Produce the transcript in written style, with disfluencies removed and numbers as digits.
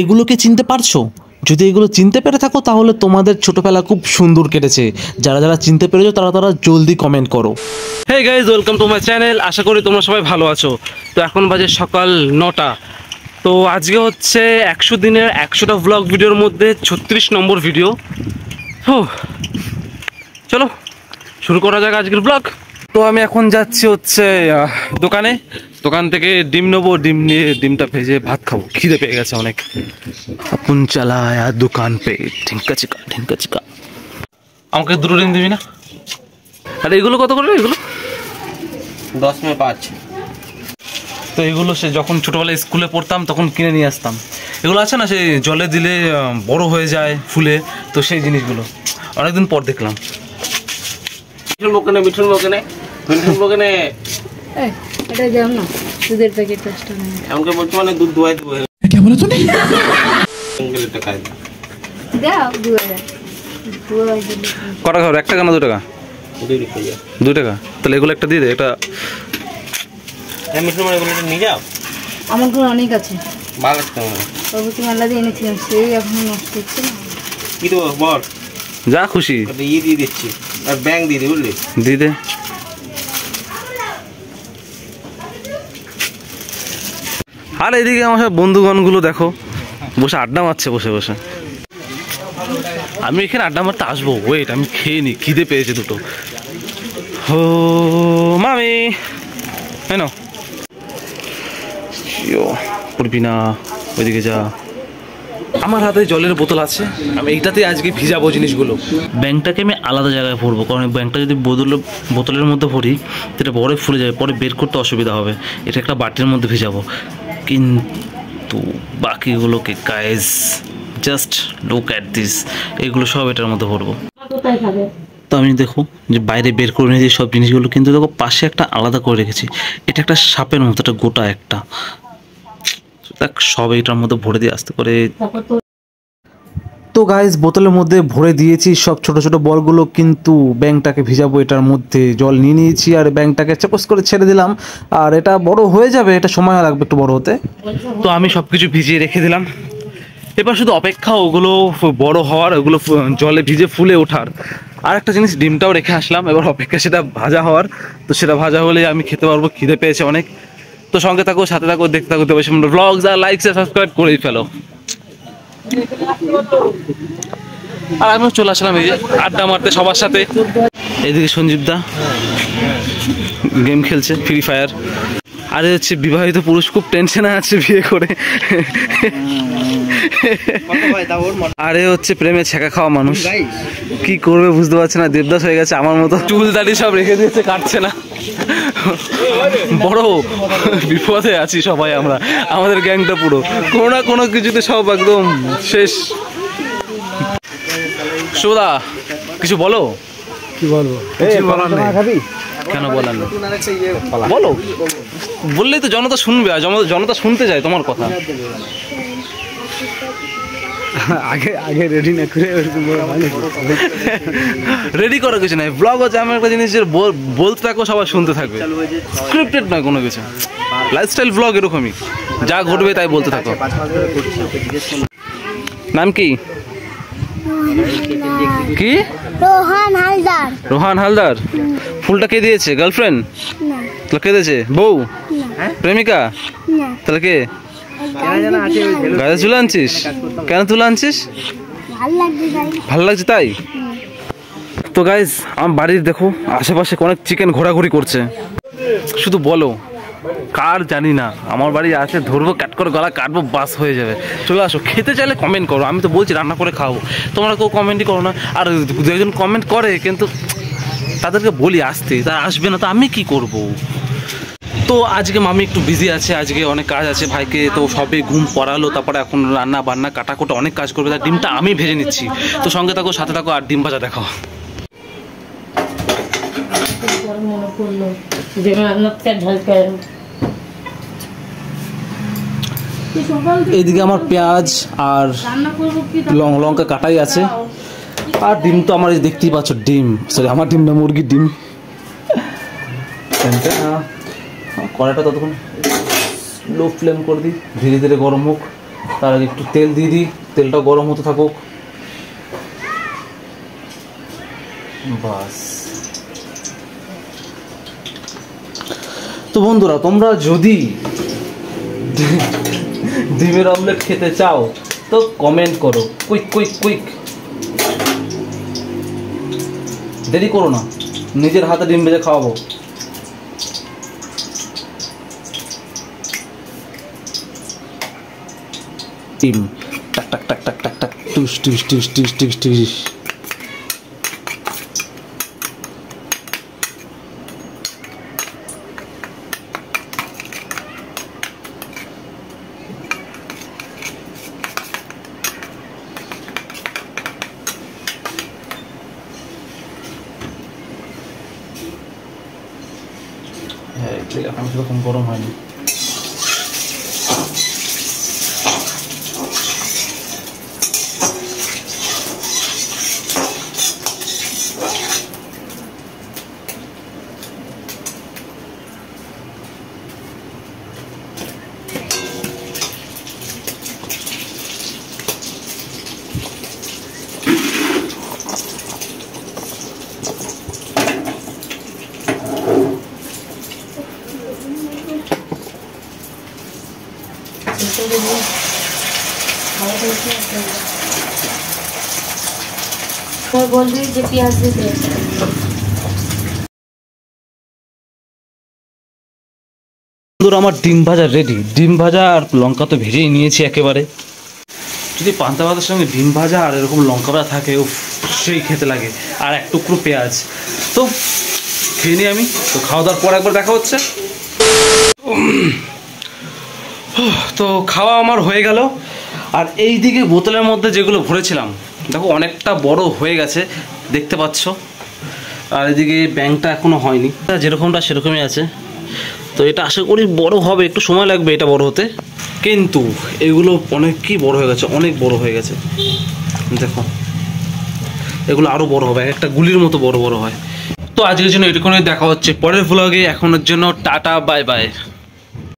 এগুলোকে চিনতে পারছো? যদি এগুলো চিনতে পেরে থাকো তাহলে তোমাদের ছোটবেলা খুব সুন্দর কেটেছে। যারা যারা চিনতে পেরেছো তারা তারা জলদি কমেন্ট করো। Hey guys, welcome to my channel. আশা করি তোমরা সবাই ভালো আছো। তো এখন বাজে সকাল 9টা। তো আজকে হচ্ছে 100 দিনের 100টা ব্লগ ভিডিওর মধ্যে 36 নম্বর ভিডিও। চলো শুরু করা যাক আজকের ব্লগ। তো আমি এখন যাচ্ছি হচ্ছে দোকান থেকে ডিম নেবো। ডিম নিয়ে ডিমটা ভেজে ভাত খাবো, খিদে পেয়ে গেছে অনেক। আপন চালায়া দোকান পে ঢিঙ্কা চিকা। আমাকে 2 ডিম দিবি না? আরে এগুলো কত করে? এগুলো 10 में 5। তো এগুলো সে যখন ছোটোবেলায় স্কুলে পড়তাম তখন কিনে নিয়ে আসতাম। এগুলো আছে না, সেই জলে দিলে বড় হয়ে যায় ফুলে, তো সেই জিনিসগুলো অনেকদিন পর দেখলাম। মিঠুন বকেনে এটা দাও না, দুধের প্যাকেট 10 টাকা। আমাকে বলতে মানে দুধ দোয়াই দেবো। কে বলে তুমি? টাকা দাও 2000 কটা খাবার? 1 টাকা না 2 টাকা? 2 টাকা। তাহলে এগুলো একটা দিয়ে দে। এটা মিঠুন মানে বলে নিয়ে যাও। আমার ঘরে অনেক আছে, ভালো আছে তোমার? প্রভৃতি মেলা দিয়ে এনেছিলাম, সেই এখন নষ্ট হচ্ছে না। কি দেবো বল? যা খুশি দিয়ে দিচ্ছি, আর ব্যাংক দিয়ে দিই, বুঝলি? দিয়ে দে। আর এদিকে আমার সব বন্ধুগণগুলো দেখো বসে আড্ডা মারছে বসে বসে। আমি এখানে আড্ডা মারতে আসবো, ওয়েট আমি খেয়ে নি, খিদে পেয়েছে দুটো। ও মামি কেন করবি না, ওইদিকে যা। আমার হাতে জলের বোতল আছে, আমি এইটাতে আজকে ভিজাবো জিনিসগুলো। ব্যাংকটাকে আমি আলাদা জায়গায় ভরবো, কারণ ব্যাংকটা যদি বোতলের মধ্যে ভরি সেটা বড় ফুলে যাবে, পরে বের করতে অসুবিধা হবে। এটা একটা বাটির মধ্যে ভিজাবো, কিন্তু বাকিগুলোকে guys just look at this, এগুলো সব এটার মধ্যে ভরবো। তো আমি দেখো যে বাইরে বের করে নিয়েছি সব জিনিসগুলো, কিন্তু দেখো পাশে একটা আলাদা করে রেখেছি। এটা একটা সাপের মতো, একটা গোটা একটা। দেখ সব এটার মধ্যে ভরে দিয়ে আসতে করে। তো গাইজ বোতলের মধ্যে ভরে দিয়েছি সব ছোট ছোট বলগুলো, কিন্তু ব্যাংকটাকে ভিজাবো এটার মধ্যে। জল নিয়ে নিয়েছি আর ব্যাংকটাকে চাপস করে ছেড়ে দিলাম। আর এটা বড় হয়ে যাবে, এটা সময় লাগবে একটু বড় হতে। তো আমি সব কিছু ভিজিয়ে রেখে দিলাম, এবার শুধু অপেক্ষা ওগুলো বড় হওয়ার, ওগুলো জলে ভিজে ফুলে ওঠার। আর একটা জিনিস, ডিমটাও রেখে আসলাম, এবার অপেক্ষা সেটা ভাজা হওয়ার। তো সেটা ভাজা হলে আমি খেতে পারবো, খিদে পেয়েছে অনেক। তো সঙ্গে থাকো, সাথে থাকো, দেখতে থাকো। তো বেশি ব্লগস আর লাইক সাবস্ক্রাইব করেই ফেলো। আর আমিও চলে আসলাম এই যে আড্ডা মারতে সবার সাথে। এদিকে সঞ্জীব দা গেম খেলছে ফ্রি ফায়ার। আরে হচ্ছে বিবাহিত পুরুষ খুব টেনশনে আছে বিয়ে করে। আরে হচ্ছে প্রেমে ছেঁকা খাওয়া মানুষ, কি করবে বুঝতে পারছে না। দেবদাস হয়ে গেছে আমার মতো, চুল দাড়ি সব রেখে দিয়েছে, কাটছে না। বড় বিপদে আছি সবাই আমরা, আমাদের গ্যাংটা পুরো কোনো না কোনো কিছুতে সব একদম শেষ। সুদা কিছু বলো। কি বলবো? কেন বলার না? বলো, বললেই তো জনতা শুনবে, আর জনতা শুনতে চায় তোমার কথা। আগে রেডি না করে রেডি করার কিছু নাই, ব্লগ হচ্ছে এমন একটা জিনিস যে বলতে থাকো সবাই শুনতে থাকবে, স্ক্রিপ্টেড নয় কোনো কিছু। লাইফস্টাইল ব্লগ এরকমই, যা ঘটবে তাই বলতে থাকো। নাম কি? কি? রোহান হালদার। ফুলটা কে দিয়েছে? গার্লফ্রেন্ড? তাহলে কে দিয়েছে? বউ? প্রেমিকা? তাহলে কে? গাছে তুলে আনছিস? কেন তুলে আনছিস? ভালো লাগছে তাই? তো গাইজ আমার বাড়ির দেখো আশেপাশে অনেক চিকেন ঘোরাঘুরি করছে। শুধু বলো কার জানি না, আমার বাড়ি আছে, ধরবো কাট করে গলা কাটবো, বাস হয়ে যাবে। চলে আসো, খেতে চাইলে কমেন্ট করো, আমি তো বলছি রান্না করে খাবো, তোমরা কেউ কমেন্টই করো না। আর দুজন কমেন্ট করে কিন্তু তাদেরকে বলি আসতে, তারা আসবে না, তো আমি কি করব? তো আজকে মামি একটু বিজি আছে, আজকে অনেক কাজ আছে ভাইকে, তো সবে ঘুম পড়ালো, তারপরে এখন রান্না বান্না কাটাকুটা অনেক কাজ করবে। তার ডিমটা আমি ভেজে নিচ্ছি, তো সঙ্গে থাকো, সাথে থাকো, আর ডিম ভাজা দেখো। এইদিকে আমার পেঁয়াজ আর লঙ্কা কাটাই আছে, আর ডিম তো আমার দেখতেই পাচ্ছ, ডিম সরি আমার ডিম না, মুরগির ডিম। কড়াইটা ততক্ষণ লো ফ্লেম করে দিই, ধীরে ধীরে গরম হোক। তার আগে একটু তেল দিয়ে দিই, তেলটা গরম হতে থাকুক। বাস। তো বন্ধুরা, তোমরা যদি ডিমের অমলেট খেতে চাও তো কমেন্ট করো, কুইক কুইক কুইক, দেরি করো না, নিজের হাতে ডিম ভেজে খাওয়াবো। ডিম টাক টাক টাক টাক টাক টাক, টুস টুস টুস টুস টুস টুস। হ্যাঁ, এখন সেরকম গরম হয়নি। मैं बोल रही हूँ प्याज दे दे। বন্ধুরা, আমার ডিম ভাজা রেডি। ডিম ভাজা আর লঙ্কা তো ভেজেই নিয়েছি একেবারে। যদি পান্তা ভাতের সঙ্গে ডিম ভাজা আর এরকম লঙ্কা ভাজা থাকে, উফ, সেই খেতে লাগে। আর এক টুকরো পেঁয়াজ। তো খেয়ে নিই আমি। তো খাওয়া দাওয়ার পর একবার দেখা হচ্ছে। তো খাওয়া আমার হয়ে গেল। আর এই দিকে বোতলের মধ্যে যেগুলো ভরেছিলাম, দেখো অনেকটা বড় হয়ে গেছে, দেখতে পাচ্ছ। আর এদিকে ব্যাংকটা এখনো হয়নি, যেরকমটা সেরকমই আছে। তো এটা আশা করি বড় হবে, একটু সময় লাগবে এটা বড় হতে। কিন্তু এগুলো অনেকই বড় হয়ে গেছে, অনেক বড় হয়ে গেছে। দেখো এগুলো আরও বড় হবে, একটা গুলির মতো বড় বড় হয়। তো আজকের জন্য এটুকুনি, দেখা হচ্ছে পরের ভ্লগে। এখনের জন্য টাটা, বাই বাই।